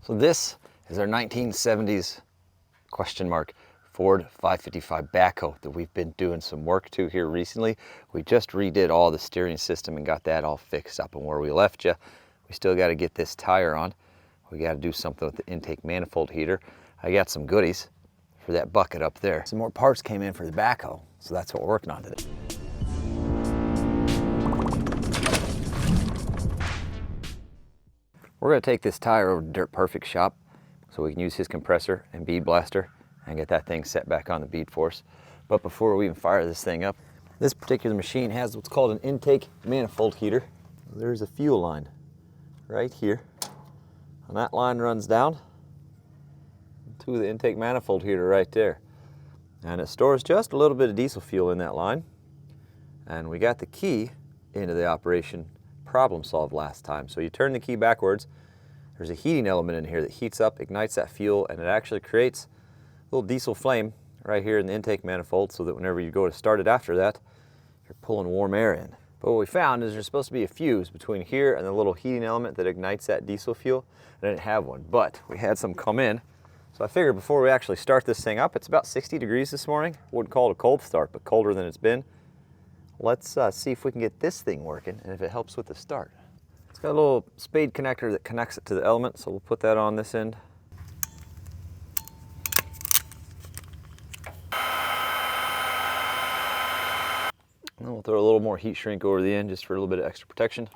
So this is our 1970s question mark Ford 555 Backhoe that we've been doing some work to here recently. We just redid all the steering system and got that all fixed up, and where we left you, we still got to get this tire on. We got to do something with the intake manifold heater. I got some goodies for that bucket up there. Some more parts came in for the backhoe, so that's what we're working on today. We're going to take this tire over to Dirt Perfect shop so we can use his compressor and bead blaster and get that thing set back on the bead force. But before we even fire this thing up, this particular machine has what's called an intake manifold heater. There's a fuel line right here, and that line runs down to the intake manifold heater right there. And it stores just a little bit of diesel fuel in that line. And we got the key into the operation problem solved last time. So you turn the key backwards, there's a heating element in here that heats up, ignites that fuel, and it actually creates a little diesel flame right here in the intake manifold, so that whenever you go to start it after that, you're pulling warm air in. But what we found is there's supposed to be a fuse between here and the little heating element that ignites that diesel fuel. I didn't have one, but we had some come in. So I figured before we actually start this thing up, it's about 60 degrees this morning. Wouldn't call it a cold start, but colder than it's been. Let's see if we can get this thing working and if it helps with the start. It's got a little spade connector that connects it to the element, so we'll put that on this end. And then we'll throw a little more heat shrink over the end just for a little bit of extra protection.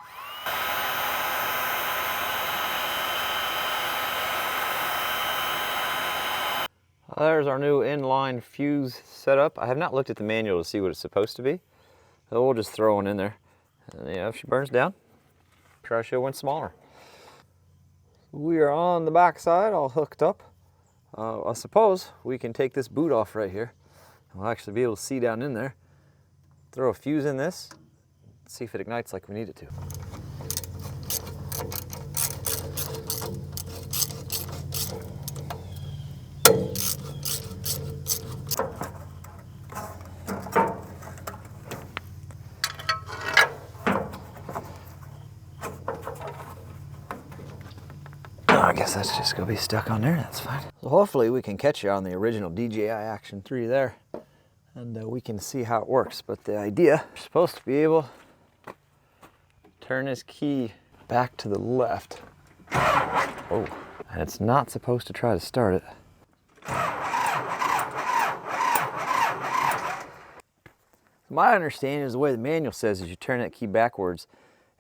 There's our new inline fuse setup. I have not looked at the manual to see what it's supposed to be, so we'll just throw one in there. And yeah, if she burns down, try to went smaller. We are on the back side, all hooked up. I suppose we can take this boot off right here. We'll actually be able to see down in there. Throw a fuse in this, see if it ignites like we need it to. I guess that's just gonna be stuck on there, that's fine. So hopefully we can catch you on the original DJI Action 3 there, and we can see how it works. But the idea, you're supposed to be able to turn this key back to the left. Oh, and it's not supposed to try to start it. My understanding is the way the manual says is you turn that key backwards,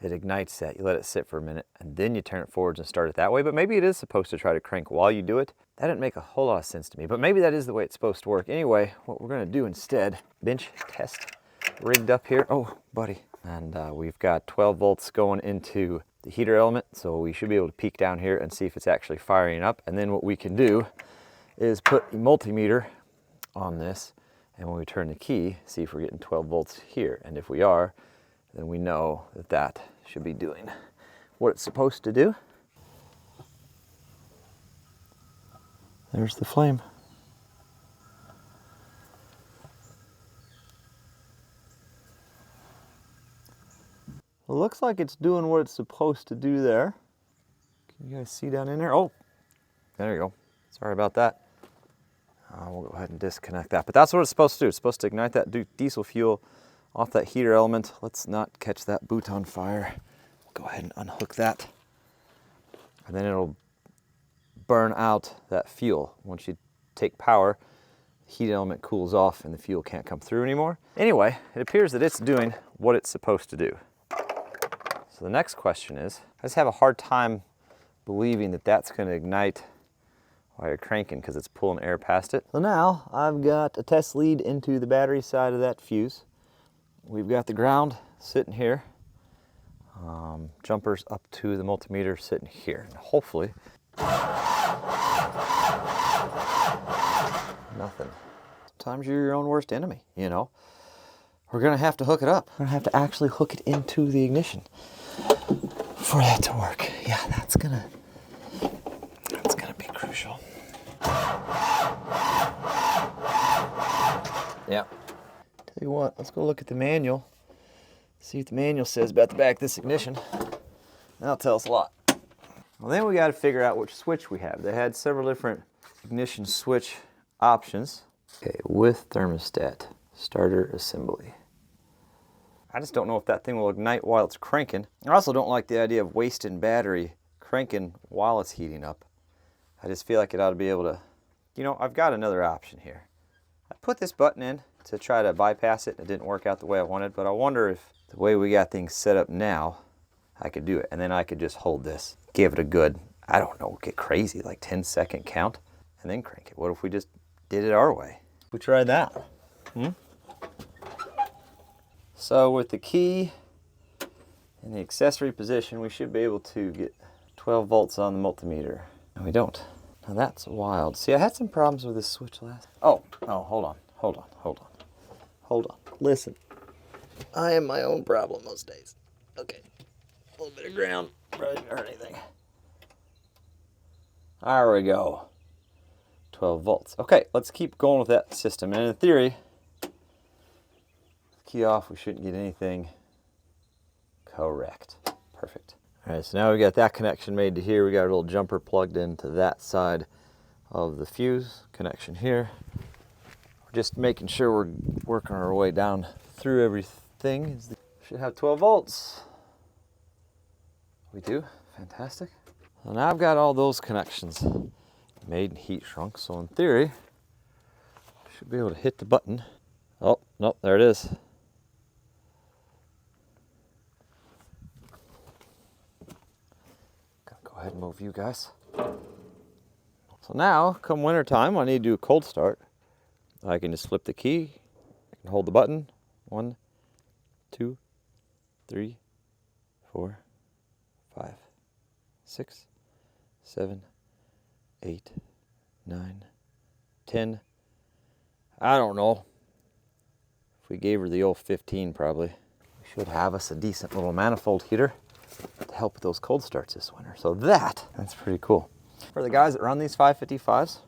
it ignites that. You let it sit for a minute, and then you turn it forwards and start it that way. But maybe it is supposed to try to crank while you do it. That didn't make a whole lot of sense to me, but maybe that is the way it's supposed to work. Anyway, what we're gonna do instead, bench test rigged up here. Oh, buddy. And we've got 12 volts going into the heater element, so we should be able to peek down here and see if it's actually firing up. And then what we can do is put a multimeter on this, and when we turn the key, see if we're getting 12 volts here. And if we are, then we know that that should be doing what it's supposed to do. There's the flame. It looks like it's doing what it's supposed to do there. Can you guys see down in there? Oh, there you go. Sorry about that. We'll go ahead and disconnect that. But that's what it's supposed to do. It's supposed to ignite that diesel fuel off that heater element. Let's not catch that boot on fire. We'll go ahead and unhook that. And then it'll burn out that fuel. Once you take power, the heat element cools off and the fuel can't come through anymore. Anyway, it appears that it's doing what it's supposed to do. So the next question is, I just have a hard time believing that that's going to ignite while you're cranking because it's pulling air past it. So now I've got a test lead into the battery side of that fuse. We've got the ground sitting here, jumpers up to the multimeter sitting here, and hopefully nothing. Sometimes you're your own worst enemy, you know. We're gonna have to hook it up. We're gonna have to actually hook it into the ignition for that to work. Yeah, that's gonna be crucial. Yeah. Tell you what, let's go look at the manual, see what the manual says about the back of this ignition. That'll tell us a lot. Well, then we got to figure out which switch we have. They had several different ignition switch options. Okay, with thermostat, starter assembly. I just don't know if that thing will ignite while it's cranking. I also don't like the idea of wasting battery cranking while it's heating up. I just feel like it ought to be able to, you know, I've got another option here. I put this button in to try to bypass it. It didn't work out the way I wanted, but I wonder if the way we got things set up now, I could do it. And then I could just hold this, give it a good, I don't know, get crazy, like 10-second count, and then crank it. What if we just did it our way? We tried that. So with the key in the accessory position, we should be able to get 12 volts on the multimeter. And we don't. Now that's wild. See, I had some problems with this switch last. Oh, hold on. Listen, I am my own problem most days. Okay, a little bit of ground, probably didn't hurt anything. There we go. 12 volts. Okay, let's keep going with that system. And in theory, key off, we shouldn't get anything. Correct. Perfect. All right, so now we got that connection made to here. We got a little jumper plugged into that side of the fuse connection here. We're just making sure we're working our way down through everything. Should have 12 volts. We do. Fantastic. So now I've got all those connections made and heat shrunk. So in theory, I should be able to hit the button. Oh, nope, there it is. Go ahead and move you guys. So now, come winter time, I need to do a cold start. I can just flip the key, I can hold the button. 1, 2, 3, 4, 5, 6, 7, 8, 9, 10. I don't know. If we gave her the old 15 probably. We should have us a decent little manifold heater to help with those cold starts this winter. So that's pretty cool. For the guys that run these 555s,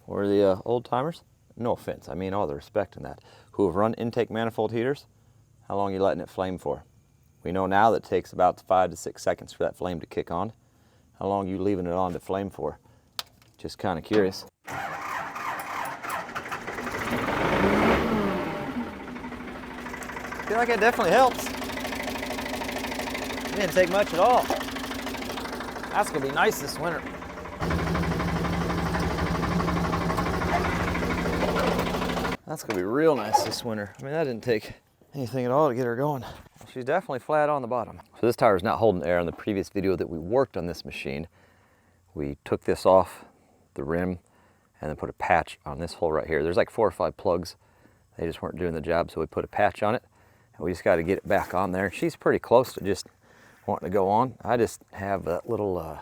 or the old timers, no offense, I mean all the respect in that, who have run intake manifold heaters, how long are you letting it flame for? We know now that it takes about 5 to 6 seconds for that flame to kick on. How long are you leaving it on to flame for? Just kind of curious. I feel like it definitely helps. It didn't take much at all. That's gonna be nice this winter. That's gonna be real nice this winter. I mean, that didn't take anything at all to get her going. She's definitely flat on the bottom. So this tire is not holding air. In the previous video that we worked on this machine, we took this off the rim and then put a patch on this hole right here. There's like 4 or 5 plugs. They just weren't doing the job, so we put a patch on it. And we just got to get it back on there. She's pretty close to just wanting to go on. I just have a little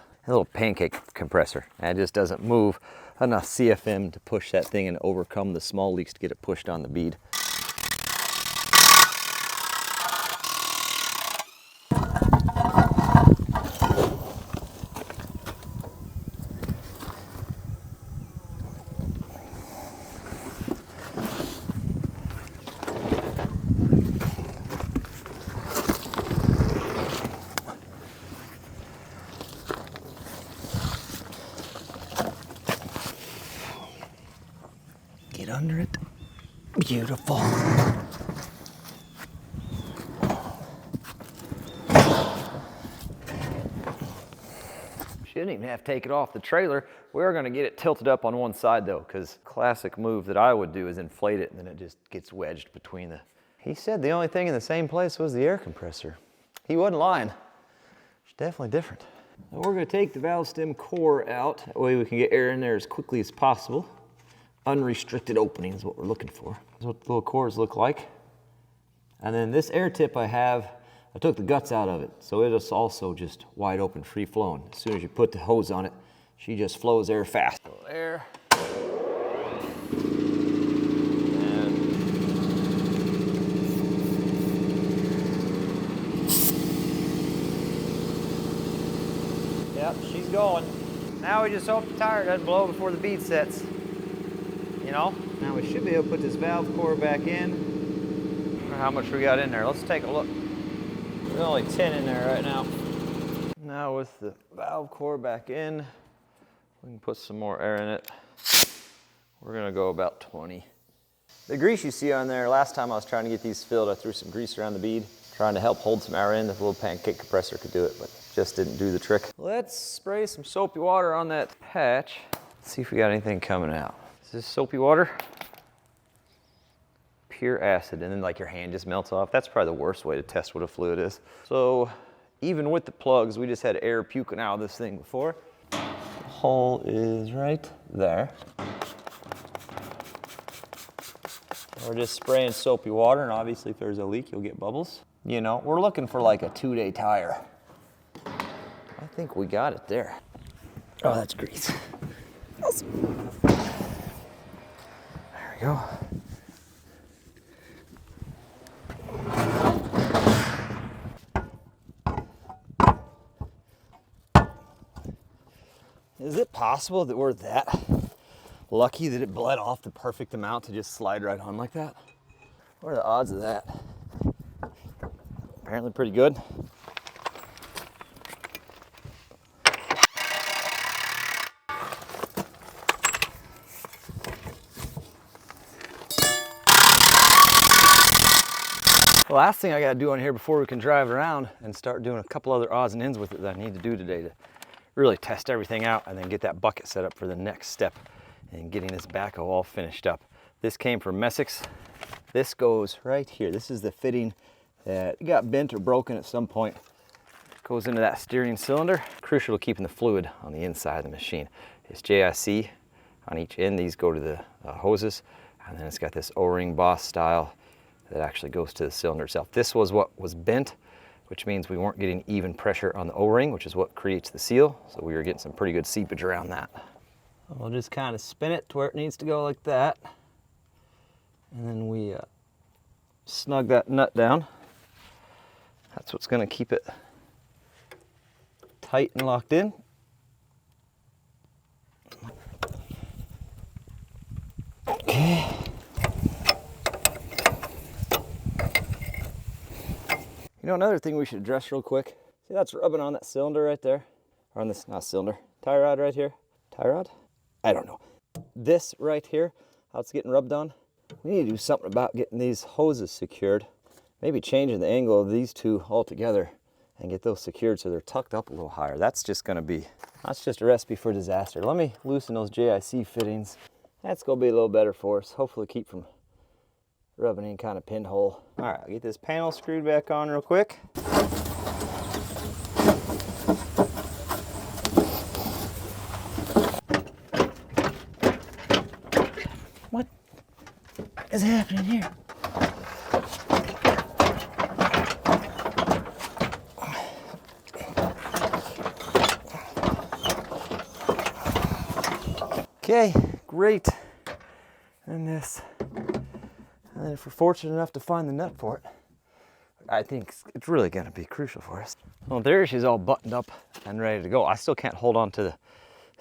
pancake compressor. And it just doesn't move enough CFM to push that thing and overcome the small leaks to get it pushed on the bead. Get under it. Beautiful. Shouldn't even have to take it off the trailer. We're gonna get it tilted up on one side though, because classic move that I would do is inflate it and then it just gets wedged between the... He said the only thing in the same place was the air compressor. He wasn't lying. It's definitely different. Now we're gonna take the valve stem core out. That way we can get air in there as quickly as possible. Unrestricted opening is what we're looking for. That's what the little cores look like. And then this air tip I took the guts out of it, so it is also just wide open, free flowing. As soon as you put the hose on it, she just flows air fast. So air. Yep, she's going. Now we just hope the tire doesn't blow before the bead sets. You know? Now we should be able to put this valve core back in. I don't know how much we got in there. Let's take a look. There's only 10 in there right now. Now with the valve core back in, we can put some more air in it. We're gonna go about 20. The grease you see on there, last time I was trying to get these filled, I threw some grease around the bead, trying to help hold some air in. The little pancake compressor could do it, but just didn't do the trick. Let's spray some soapy water on that patch. Let's see if we got anything coming out. Is this soapy water? Pure acid, and then like your hand just melts off. That's probably the worst way to test what a fluid is. So even with the plugs, we just had air puking out of this thing before. The hole is right there. We're just spraying soapy water, and obviously if there's a leak, you'll get bubbles. You know, we're looking for like a 2-day tire. I think we got it there. Oh, that's grease. Awesome. There we go. Is it possible that we're that lucky that it bled off the perfect amount to just slide right on like that? What are the odds of that? Apparently pretty good. The last thing I gotta do on here before we can drive around and start doing a couple other odds and ends with it that I need to do today to really test everything out and then get that bucket set up for the next step in getting this backhoe all finished up. This came from Messick's. This goes right here. This is the fitting that got bent or broken at some point. It goes into that steering cylinder. Crucial to keeping the fluid on the inside of the machine. It's JIC on each end. These go to the hoses, and then it's got this O-ring boss style that actually goes to the cylinder itself. This was what was bent, which means we weren't getting even pressure on the O-ring, which is what creates the seal. So we were getting some pretty good seepage around that. We'll just kind of spin it to where it needs to go like that. And then we snug that nut down. That's what's gonna keep it tight and locked in. Okay. You know, another thing we should address real quick. See, that's rubbing on that cylinder right there. Or on this, not cylinder, tie rod right here. Tie rod? I don't know. This right here, how it's getting rubbed on. We need to do something about getting these hoses secured. Maybe changing the angle of these two altogether and get those secured so they're tucked up a little higher. That's just a recipe for disaster. Let me loosen those JIC fittings. That's gonna be a little better for us. Hopefully keep from rubbing any kind of pinhole. All right, I'll get this panel screwed back on real quick. What is happening here? Okay, great. And this. And then if we're fortunate enough to find the nut for it, I think it's really gonna be crucial for us. Well, there she's all buttoned up and ready to go. I still can't hold on to the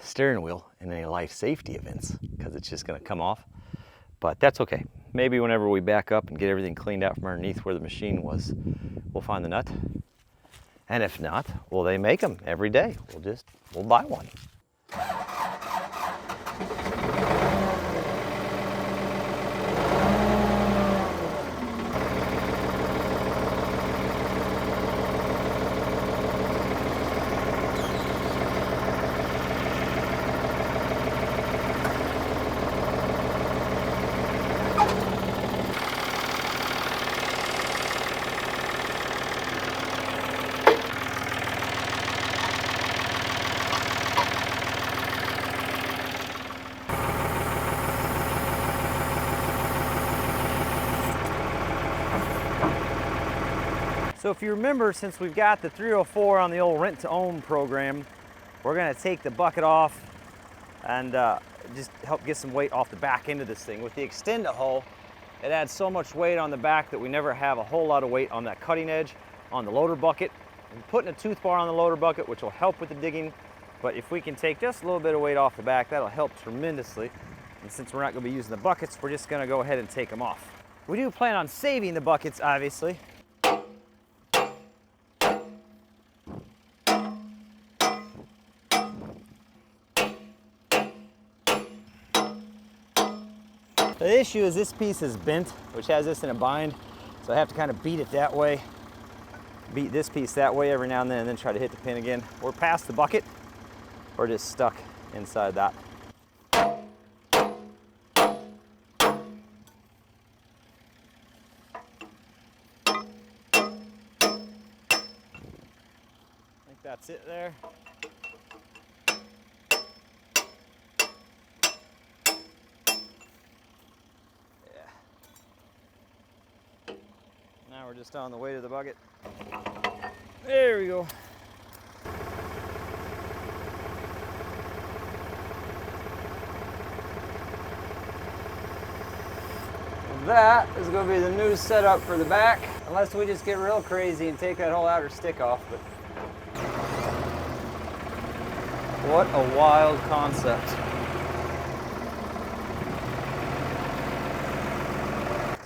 steering wheel in any life safety events because it's just gonna come off, but that's okay. Maybe whenever we back up and get everything cleaned out from underneath where the machine was, we'll find the nut. And if not, well, they make them every day. We'll buy one. So if you remember, since we've got the 304 on the old rent-to-own program, we're gonna take the bucket off and just help get some weight off the back end of this thing. With the extend-a-hole, it adds so much weight on the back that we never have a whole lot of weight on that cutting edge on the loader bucket. We're putting a tooth bar on the loader bucket, which will help with the digging, but if we can take just a little bit of weight off the back, that'll help tremendously. And since we're not gonna be using the buckets, we're just gonna go ahead and take them off. We do plan on saving the buckets, obviously. The issue is this piece is bent, which has this in a bind, so I have to kind of beat it that way, beat this piece that way every now and then try to hit the pin again. We're past the bucket, we're just stuck inside that. I think that's it there. Now we're just on the way to the bucket. There we go. That is going to be the new setup for the back, unless we just get real crazy and take that whole outer stick off. But what a wild concept.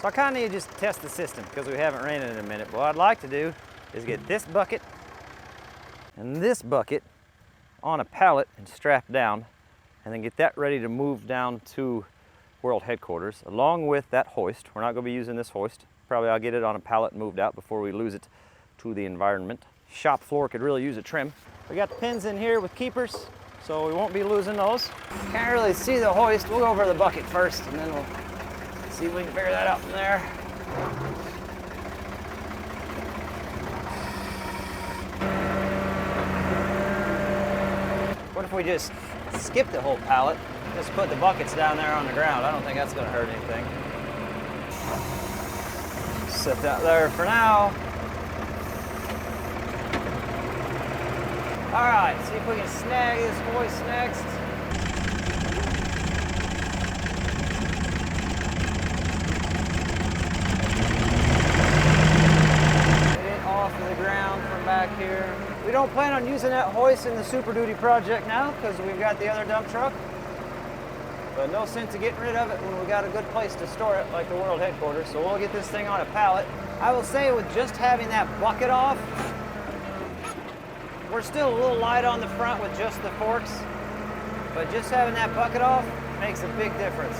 So I kind of need to just test the system because we haven't ran it in a minute. But what I'd like to do is get this bucket and this bucket on a pallet and strap down, and then get that ready to move down to World Headquarters along with that hoist. We're not going to be using this hoist. Probably I'll get it on a pallet and moved out before we lose it to the environment. Shop floor could really use a trim. We got the pins in here with keepers, so we won't be losing those. Can't really see the hoist. We'll go over the bucket first and then we'll see if we can figure that out from there. What if we just skip the whole pallet? Just put the buckets down there on the ground. I don't think that's going to hurt anything. Set that there for now. All right, see if we can snag this hoist next. Get it off of the ground from back here. We don't plan on using that hoist in the Super Duty project now because we've got the other dump truck. But no sense of getting rid of it when we got a good place to store it, like the World Headquarters. So we'll get this thing on a pallet. I will say with just having that bucket off, we're still a little light on the front with just the forks, but just having that bucket off makes a big difference.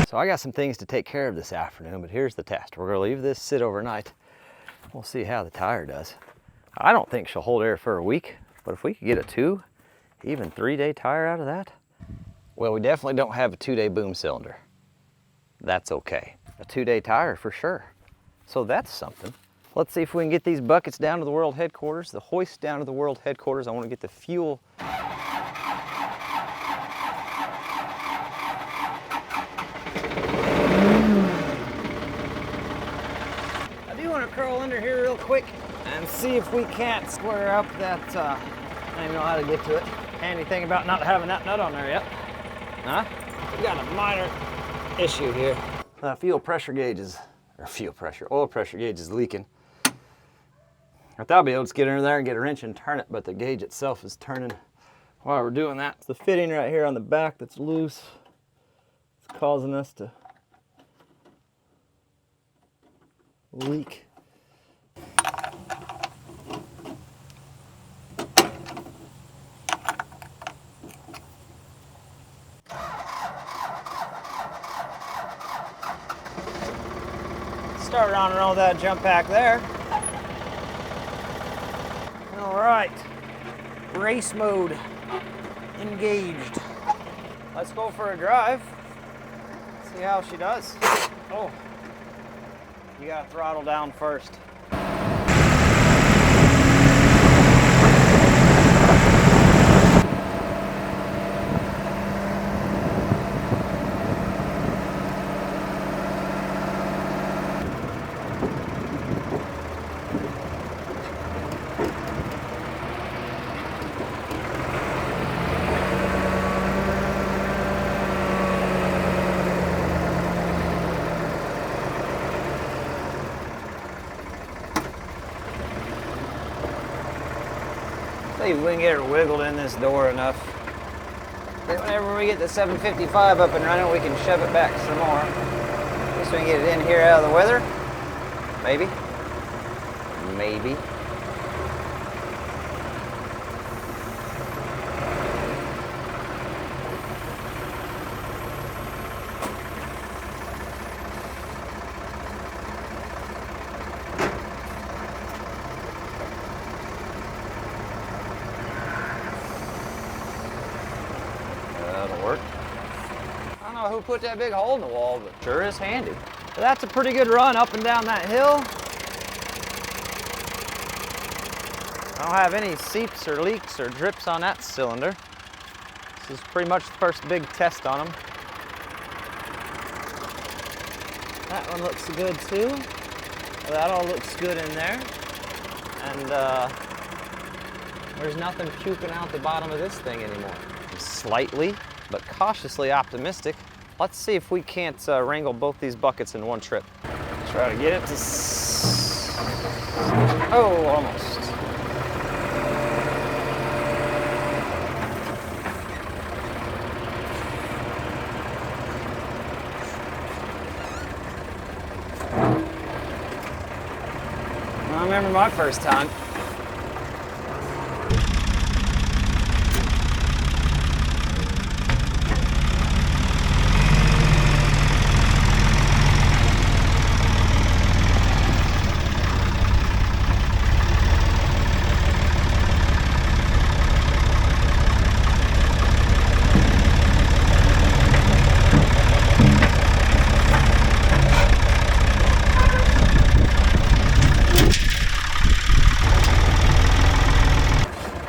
So I got some things to take care of this afternoon, but here's the test. We're gonna leave this sit overnight. We'll see how the tire does. I don't think she'll hold air for a week, but if we could get a 2, even 3-day tire out of that, well, we definitely don't have a 2-day boom cylinder. That's okay. A 2-day tire for sure. So that's something. Let's see if we can get these buckets down to the World Headquarters, the hoist down to the World Headquarters. I want to get the fuel. Curl under here real quick and see if we can't square up that, I don't even know how to get to it. Handy thing about not having that nut on there yet. Huh? We got a minor issue here. Oil pressure gauge is leaking. I thought I'd be able to get under there and get a wrench and turn it, but the gauge itself is turning while we're doing that. It's the fitting right here on the back that's loose. It's causing us to leak. Start on and roll that jump pack there. All right, race mode engaged. Let's go for a drive. See how she does. Oh, you gotta throttle down first. See if we can get her wiggled in this door enough. Then whenever we get the 755 up and running, we can shove it back some more. At least we can get it in here out of the weather. Maybe. Maybe. That'll work. I don't know who put that big hole in the wall, but sure is handy. But that's a pretty good run up and down that hill. I don't have any seeps or leaks or drips on that cylinder. This is pretty much the first big test on them. That one looks good too. That all looks good in there. And there's nothing puking out the bottom of this thing anymore. I'm slightly, but cautiously optimistic. Let's see if we can't wrangle both these buckets in one trip. Try to get it to oh, almost. I remember my first time.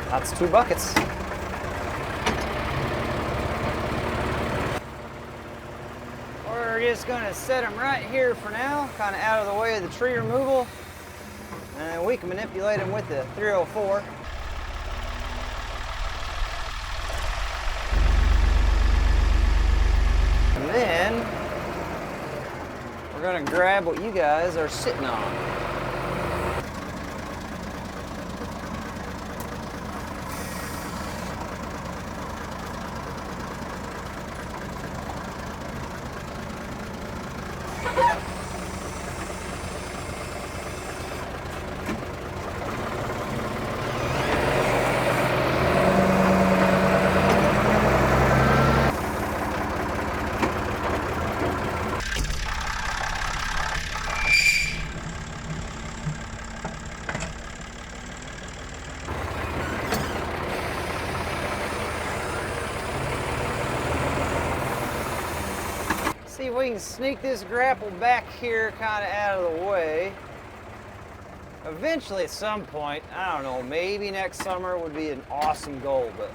That's 2 buckets. We're just gonna set them right here for now, kind of out of the way of the tree removal. And we can manipulate them with the 304. And then we're gonna grab what you guys are sitting on. See if we can sneak this grapple back here kind of out of the way. Eventually at some point, I don't know, maybe next summer would be an awesome goal, but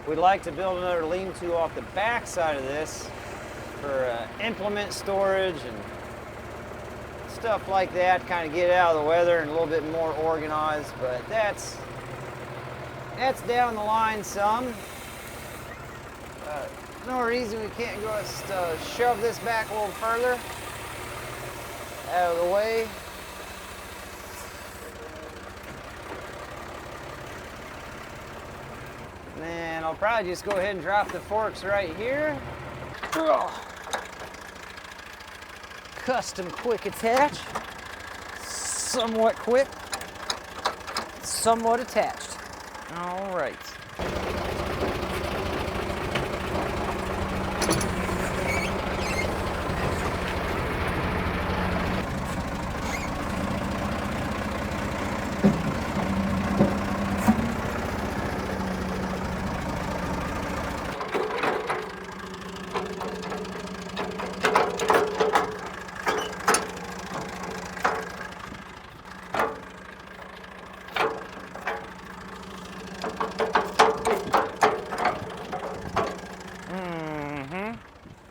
we'd like to build another lean-to off the back side of this for implement storage and stuff like that, kind of get out of the weather and a little bit more organized, but that's down the line some. No reason we can't just shove this back a little further out of the way. And then I'll probably just go ahead and drop the forks right here. Custom quick attach. Somewhat quick. Somewhat attached. All right.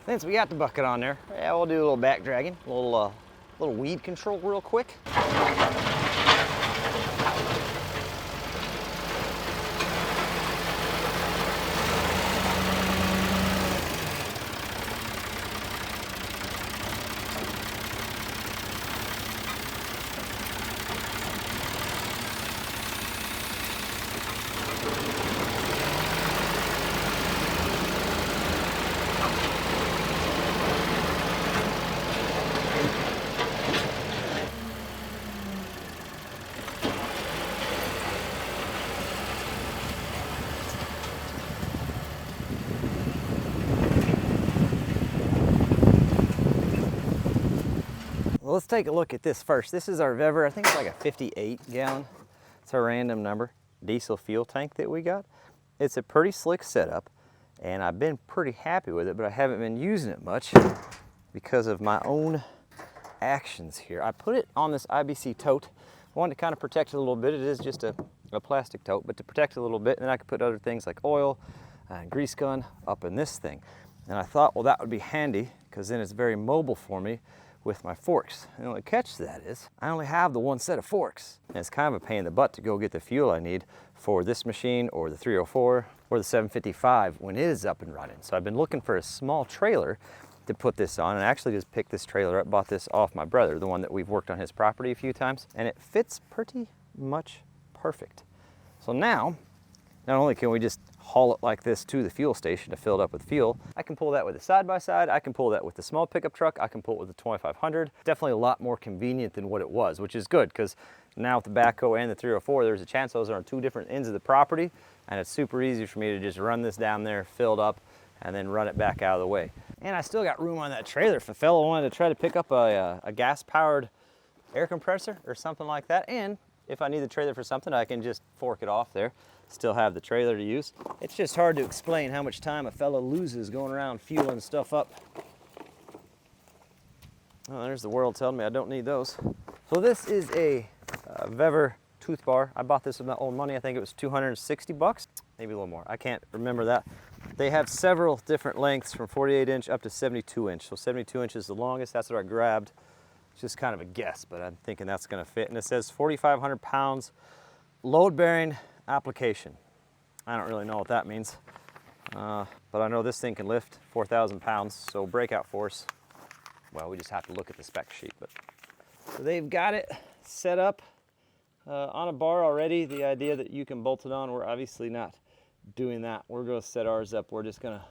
Since we got the bucket on there, yeah, we'll do a little back dragging, a little weed control real quick. Well, let's take a look at this first. This is our Vever. I think it's like a 58 gallon. It's a random number diesel fuel tank that we got. It's a pretty slick setup, and I've been pretty happy with it, but I haven't been using it much because of my own actions here. I put it on this IBC tote. I wanted to kind of protect it a little bit. It is just a plastic tote, but to protect it a little bit, and then I could put other things like oil and grease gun up in this thing. And I thought, well, that would be handy because then it's very mobile for me with my forks. And the only catch to that is I only have the one set of forks. And it's kind of a pain in the butt to go get the fuel I need for this machine or the 304 or the 755 when it is up and running. So I've been looking for a small trailer to put this on, and I actually just picked this trailer up, bought this off my brother, the one that we've worked on his property a few times, and it fits pretty much perfect. So now, not only can we just haul it like this to the fuel station to fill it up with fuel, I can pull that with a side-by-side, I can pull that with the small pickup truck, I can pull it with the 2500. Definitely a lot more convenient than what it was, which is good because now with the Backhoe and the 304, there's a chance those are on two different ends of the property, and it's super easy for me to just run this down there, filled up, and then run it back out of the way. And I still got room on that trailer if a fellow wanted to try to pick up a gas-powered air compressor or something like that. And if I need the trailer for something, I can just fork it off there. Still have the trailer to use. It's just hard to explain how much time a fellow loses going around fueling stuff up. Oh, there's the world telling me I don't need those. So this is a Vever tooth bar. I bought this with my own money. I think it was 260 bucks, maybe a little more. I can't remember that. They have several different lengths from 48 inch up to 72 inch. So 72 inch is the longest. That's what I grabbed. It's just kind of a guess, but I'm thinking that's gonna fit. And it says 4,500 pounds load bearing application. I don't really know what that means, but I know this thing can lift 4,000 pounds. So breakout force, well, we just have to look at the spec sheet. But so they've got it set up on a bar already. The idea that you can bolt it on, we're obviously not doing that. We're going to set ours up. We're just going to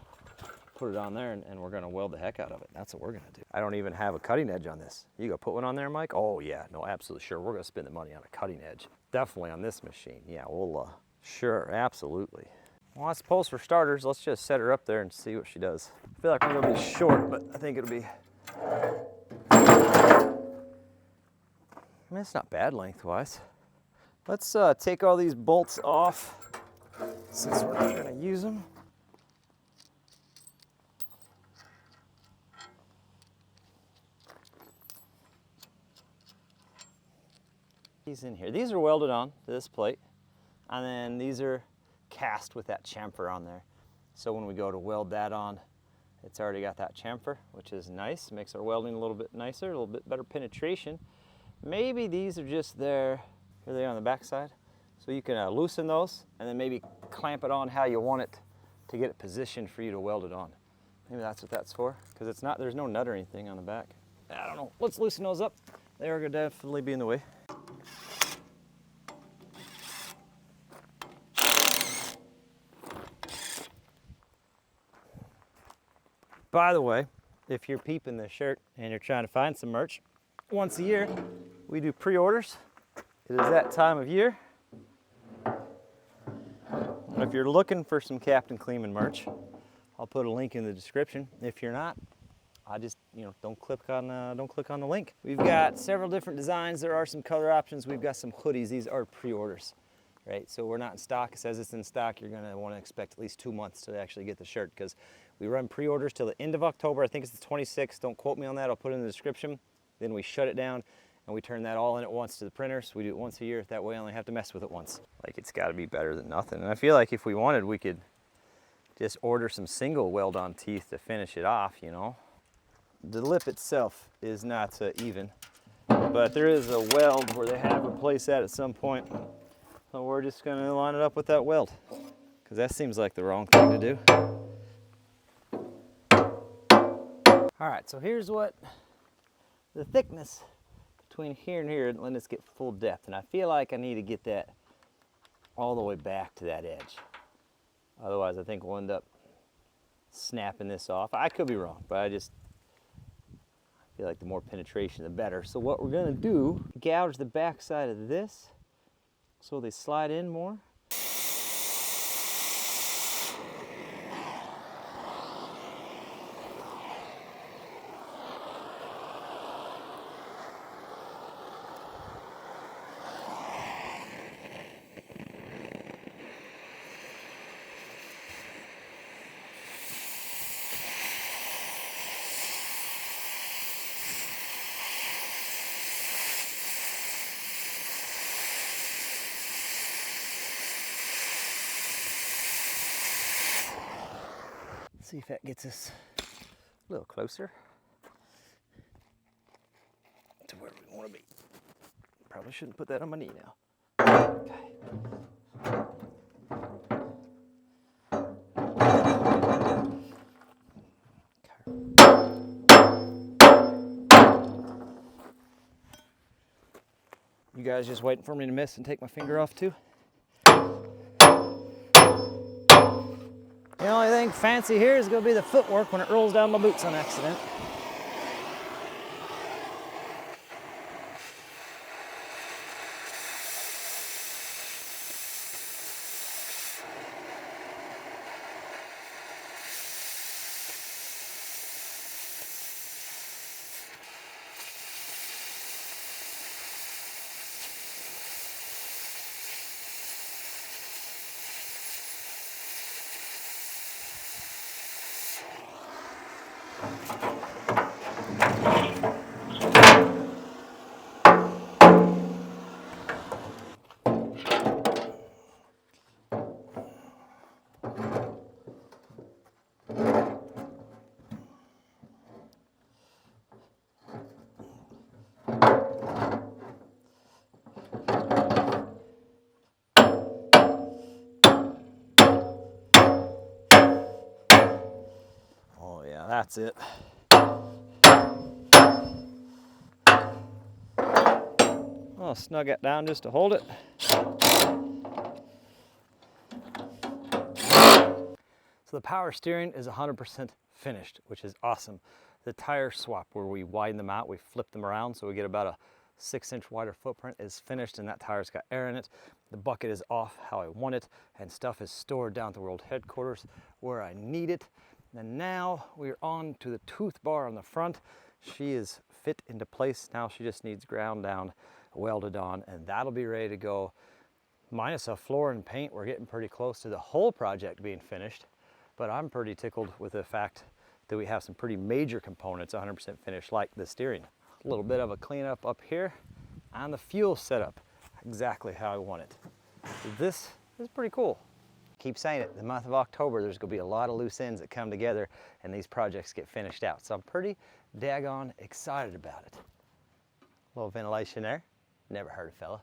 put it on there and we're going to weld the heck out of it. That's what we're going to do. I don't even have a cutting edge on this. You go put one on there, Mike? Oh yeah, no, absolutely sure. We're going to spend the money on a cutting edge. Definitely on this machine. Yeah, we'll, sure, absolutely. Well, I suppose for starters, let's just set her up there and see what she does. I feel like I'm going to be short, but I think it'll be, I mean, it's not bad lengthwise. Let's take all these bolts off since we're not going to use them. These in here. These are welded on to this plate, and then these are cast with that chamfer on there. So when we go to weld that on, it's already got that chamfer, which is nice. Makes our welding a little bit nicer, a little bit better penetration. Maybe these are just there. Here they are on the back side. So you can loosen those and then maybe clamp it on how you want it to get it positioned for you to weld it on. Maybe that's what that's for, because it's not, there's no nut or anything on the back. I don't know. Let's loosen those up. They are going to definitely be in the way. By the way, if you're peeping this shirt and you're trying to find some merch, once a year we do pre-orders. It is that time of year. If you're looking for some Captain Kleeman merch, I'll put a link in the description. If you're not, I just, don't click on the link. We've got several different designs. There are some color options. We've got some hoodies. These are pre-orders, right? So we're not in stock. It says it's in stock. You're gonna want to expect at least 2 months to actually get the shirt, because we run pre-orders till the end of October. I think it's the 26th. Don't quote me on that. I'll put it in the description. Then we shut it down and we turn that all in at once to the printer. So we do it once a year. That way I only have to mess with it once. Like, it's got to be better than nothing. And I feel like if we wanted, we could just order some single weld-on teeth to finish it off, The lip itself is not even, but there is a weld where they have replaced that at some point. So we're just going to line it up with that weld, because that seems like the wrong thing to do. All right, so here's what the thickness between here and here, and let us get full depth. And I feel like I need to get that all the way back to that edge. Otherwise, I think we'll end up snapping this off. I could be wrong, but I feel like the more penetration, the better. So what we're gonna do, gouge the back side of this so they slide in more. See if that gets us a little closer to where we want to be. Probably shouldn't put that on my knee now. Okay. You guys just waiting for me to miss and take my finger off too? The only thing fancy here is going to be the footwork when it rolls down my boots on accident. Oh yeah, that's it. I'll snug it down just to hold it. So the power steering is 100% finished, which is awesome. The tire swap where we widen them out, we flip them around so we get about a 6-inch wider footprint is finished, and that tire's got air in it. The bucket is off how I want it, and stuff is stored down at the world headquarters where I need it. And now we're on to the tooth bar on the front. She is fit into place. Now she just needs ground down, welded on, and that'll be ready to go. Minus a floor and paint, we're getting pretty close to the whole project being finished. But I'm pretty tickled with the fact that we have some pretty major components 100% finished, like the steering. A little bit of a cleanup up here on the fuel setup, exactly how I want it. So this is pretty cool. Keep saying it, the month of October, there's gonna be a lot of loose ends that come together and these projects get finished out. So I'm pretty daggone excited about it. A little ventilation there, never hurt a fella.